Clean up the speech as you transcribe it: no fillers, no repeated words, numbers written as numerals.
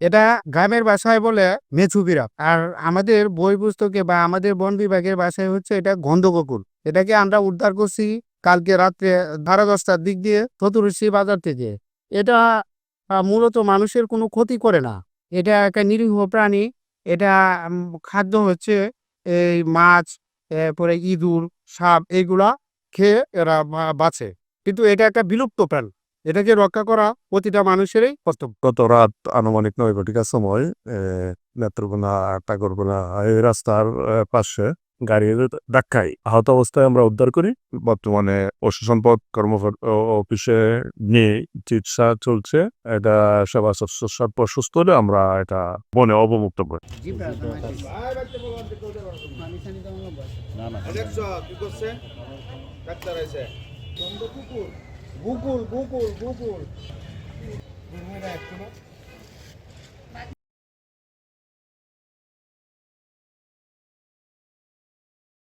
এটা গ্রামের ভাষায় বলে মেছু বিড়াল। আর আমাদের বই পুস্তকে বা আমাদের বন বিভাগের ভাষায় হচ্ছে এটা গন্ধকুকুর। এটাকে আমরা উদ্ধার করছি কালকে রাত্রে 10:30টার দিক দিয়ে চতুরশ্রী বাজার থেকে। এটা মূলত মানুষের কোনো ক্ষতি করে না। এটা একটা নিরীহ প্রাণী। এটা খাদ্য হচ্ছে এই মাছ, এরপরে ইঁদুর, সাপ এইগুলা খেয়ে এরা বাঁচে। কিন্তু এটা একটা বিলুপ্ত প্রাণী। এটাকে রক্ষা করা প্রতিটা মানুষেরই কর্তব্য। গত রাত আনুমানিক 9 ঘটিকার সময় নেত্রকোনা টাগরকোনা এই রাস্তার পাশে গাড়ির ধাক্কায় আহত অবস্থায় আমরা উদ্ধার করি। বর্তমানে পশু সম্পদ অফিসে নিয়ে চিকিৎসা চলছে। এটা সেবা শুশ্রূষার সুস্থ হলে আমরা এটা বনে অবমুক্ত করি। গুগল